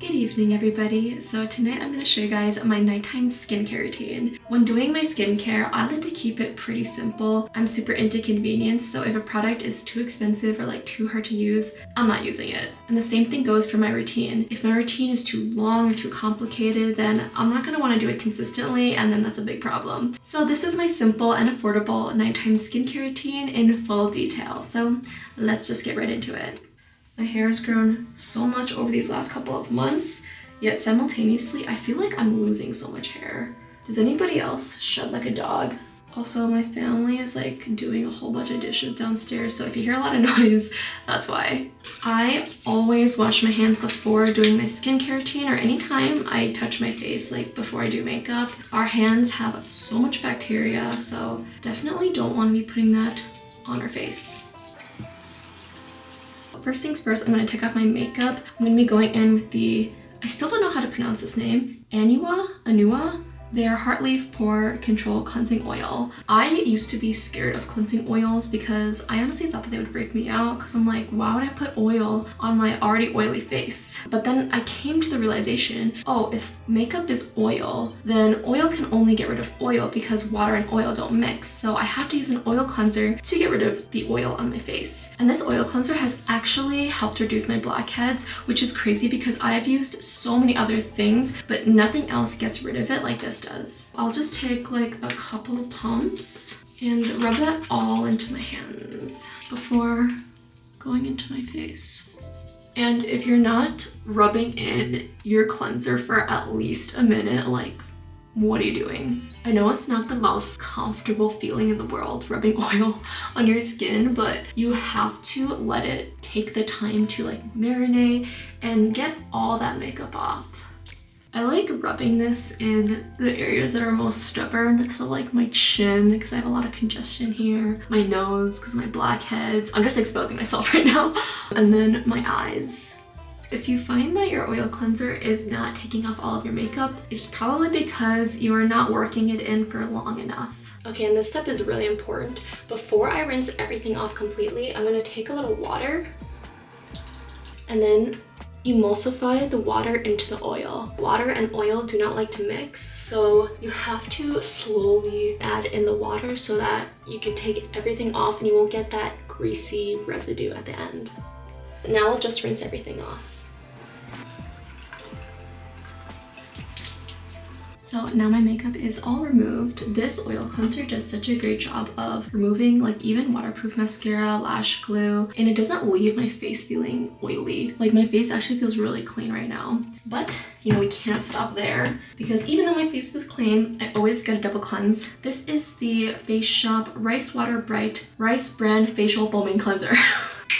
Good evening, everybody. So tonight I'm going to show you guys my nighttime skincare routine. When doing my skincare, I like to keep it pretty simple. I'm super into convenience, so if a product is too expensive or like too hard to use, I'm not using it. And the same thing goes for my routine. If my routine is too long or too complicated, then I'm not going to want to do it consistently, and then that's a big problem. So this is my simple and affordable nighttime skincare routine in full detail. So let's just get right into it. My hair has grown so much over these last couple of months, yet simultaneously I feel like I'm losing so much hair. Does anybody else shed like a dog? Also, my family is like doing a whole bunch of dishes downstairs, so if you hear a lot of noise, that's why. I always wash my hands before doing my skincare routine or anytime I touch my face, like before I do makeup. Our hands have so much bacteria, so definitely don't want to be putting that on our face. First things first, I'm going to take off my makeup. I'm going to be going in with the, I still don't know how to pronounce this name, Anua. They are Heart Leaf Pore Control Cleansing Oil. I used to be scared of cleansing oils because I honestly thought that they would break me out, because I'm like, why would I put oil on my already oily face? But then I came to the realization, oh, if makeup is oil, then oil can only get rid of oil because water and oil don't mix. So I have to use an oil cleanser to get rid of the oil on my face. And this oil cleanser has actually helped reduce my blackheads, which is crazy because I have used so many other things, but nothing else gets rid of it like this does. I'll just take like a couple pumps and rub that all into my hands before going into my face. And if you're not rubbing in your cleanser for at least a minute, like, what are you doing? I know it's not the most comfortable feeling in the world, rubbing oil on your skin, but you have to let it take the time to like marinate and get all that makeup off. I like rubbing this in the areas that are most stubborn, so like my chin, because I have a lot of congestion here, my nose, because of my blackheads. I'm just exposing myself right now. And then my eyes. If you find that your oil cleanser is not taking off all of your makeup, it's probably because you are not working it in for long enough. Okay, and this step is really important. Before I rinse everything off completely, I'm gonna take a little water and then emulsify the water into the oil. Water and oil do not like to mix, so you have to slowly add in the water so that you can take everything off and you won't get that greasy residue at the end. Now I'll just rinse everything off. So now my makeup is all removed. This oil cleanser does such a great job of removing like even waterproof mascara, lash glue, and it doesn't leave my face feeling oily. Like my face actually feels really clean right now. But you know, we can't stop there because even though my face was clean, I always get a double cleanse. This is the Face Shop Rice Water Bright Rice Brand Facial Foaming Cleanser.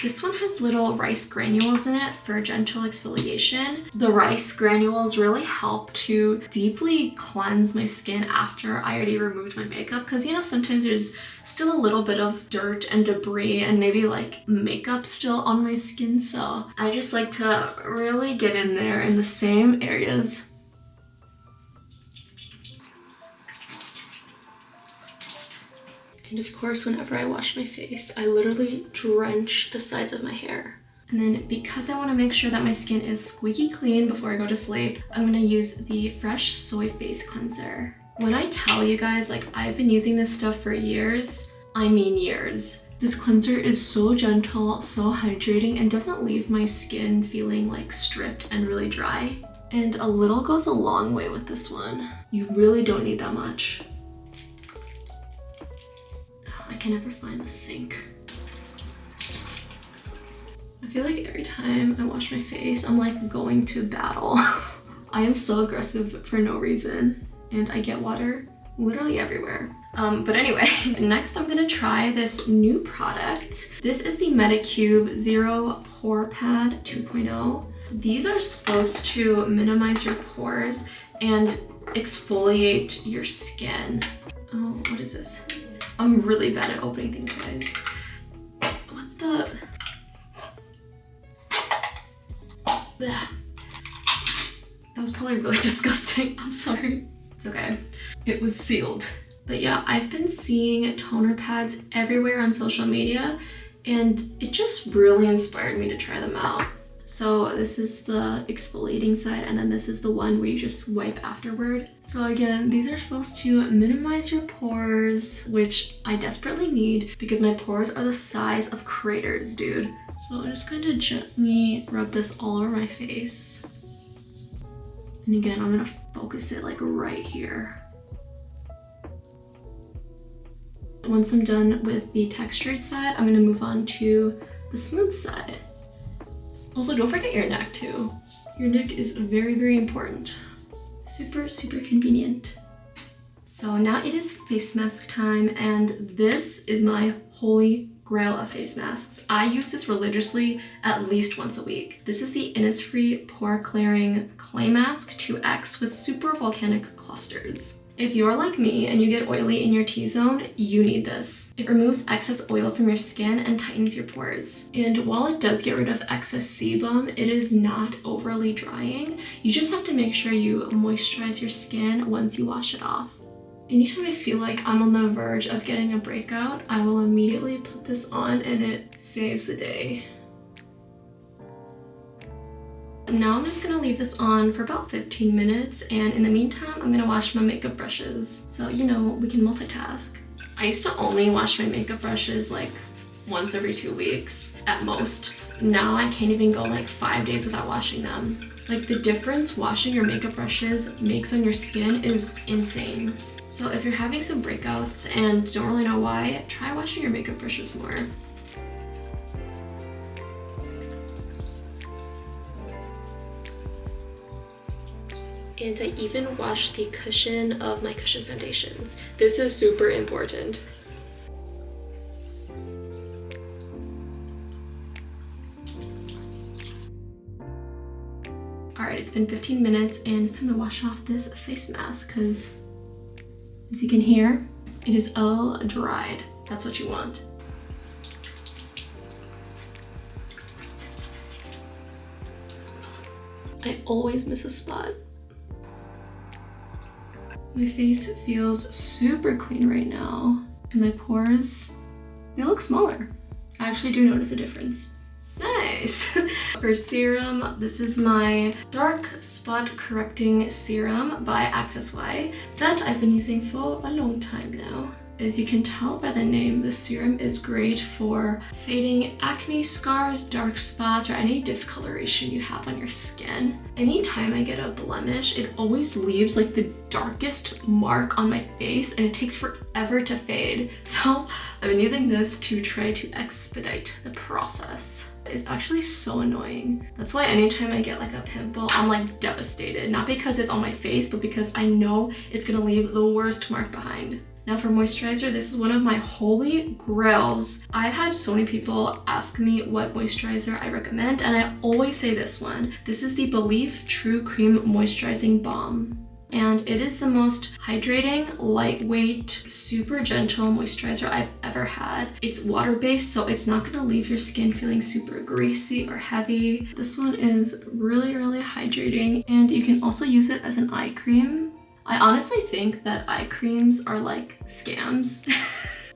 This one has little rice granules in it for gentle exfoliation. The rice granules really help to deeply cleanse my skin after I already removed my makeup, because you know, sometimes there's still a little bit of dirt and debris and maybe like makeup still on my skin, so I just like to really get in there in the same areas. And of course, whenever I wash my face, I literally drench the sides of my hair. And then because I want to make sure that my skin is squeaky clean before I go to sleep, I'm going to use the Fresh Soy Face Cleanser. When I tell you guys, like, I've been using this stuff for years, I mean years. This cleanser is so gentle, so hydrating, and doesn't leave my skin feeling like stripped and really dry. And a little goes a long way with this one. You really don't need that much. I can never find the sink. I feel like every time I wash my face, I'm like going to battle. I am so aggressive for no reason, and I get water literally everywhere. But anyway, next I'm gonna try this new product. This is the Medicube Zero Pore Pad 2.0. These are supposed to minimize your pores and exfoliate your skin. Oh, what is this? I'm really bad at opening things, guys. What the? That was probably really disgusting. I'm sorry. It's okay. It was sealed. But yeah, I've been seeing toner pads everywhere on social media, and it just really inspired me to try them out. So this is the exfoliating side, and then this is the one where you just wipe afterward. So again, these are supposed to minimize your pores, which I desperately need because my pores are the size of craters, dude. So I'm just going to gently rub this all over my face. And again, I'm gonna focus it like right here. Once I'm done with the textured side, I'm gonna move on to the smooth side. Also, don't forget your neck too. Your neck is very, very important. Super, super convenient. So now it is face mask time, and this is my holy grail of face masks. I use this religiously at least once a week. This is the Innisfree Pore Clearing Clay Mask 2X with super volcanic clusters. If you're like me and you get oily in your T-zone, you need this. It removes excess oil from your skin and tightens your pores. And while it does get rid of excess sebum, it is not overly drying. You just have to make sure you moisturize your skin once you wash it off. Anytime I feel like I'm on the verge of getting a breakout, I will immediately put this on and it saves the day. Now I'm just gonna leave this on for about 15 minutes, and in the meantime, I'm gonna wash my makeup brushes. So, you know, we can multitask. I used to only wash my makeup brushes like once every 2 weeks at most. Now I can't even go like 5 days without washing them. Like, the difference washing your makeup brushes makes on your skin is insane. So if you're having some breakouts and don't really know why, try washing your makeup brushes more. And I even wash the cushion of my cushion foundations. This is super important. Alright, it's been 15 minutes and it's time to wash off this face mask because, as you can hear, it is all dried. That's what you want. I always miss a spot. My face feels super clean right now, and my pores, they look smaller. I actually do notice a difference. Nice! For serum, this is my dark spot correcting serum by Access Y that I've been using for a long time now. As you can tell by the name, the serum is great for fading acne scars, dark spots, or any discoloration you have on your skin. Anytime I get a blemish, it always leaves like the darkest mark on my face and it takes forever to fade. So I've been using this to try to expedite the process. It's actually so annoying. That's why anytime I get like a pimple, I'm like devastated. Not because it's on my face, but because I know it's gonna leave the worst mark behind. Now for moisturizer, this is one of my holy grails. I've had so many people ask me what moisturizer I recommend, and I always say this one. This is the Belief True Cream Moisturizing Balm. And it is the most hydrating, lightweight, super gentle moisturizer I've ever had. It's water-based, so it's not gonna leave your skin feeling super greasy or heavy. This one is really, really hydrating, and you can also use it as an eye cream. I honestly think that eye creams are like scams.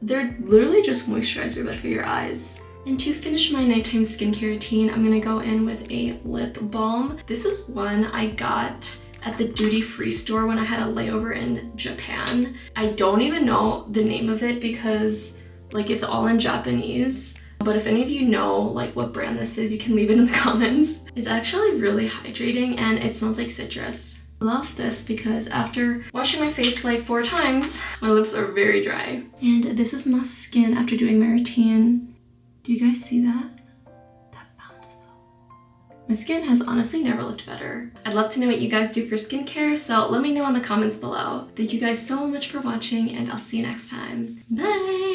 They're literally just moisturizer but for your eyes. And to finish my nighttime skincare routine, I'm gonna go in with a lip balm. This is one I got at the duty-free store when I had a layover in Japan. I don't even know the name of it because like it's all in Japanese. But if any of you know like what brand this is, you can leave it in the comments. It's actually really hydrating and it smells like citrus. Love this because after washing my face like 4 times, my lips are very dry. And this is my skin after doing my routine. Do you guys see that? That bounce though. My skin has honestly never looked better. I'd love to know what you guys do for skincare, so let me know in the comments below. Thank you guys so much for watching, and I'll see you next time. Bye!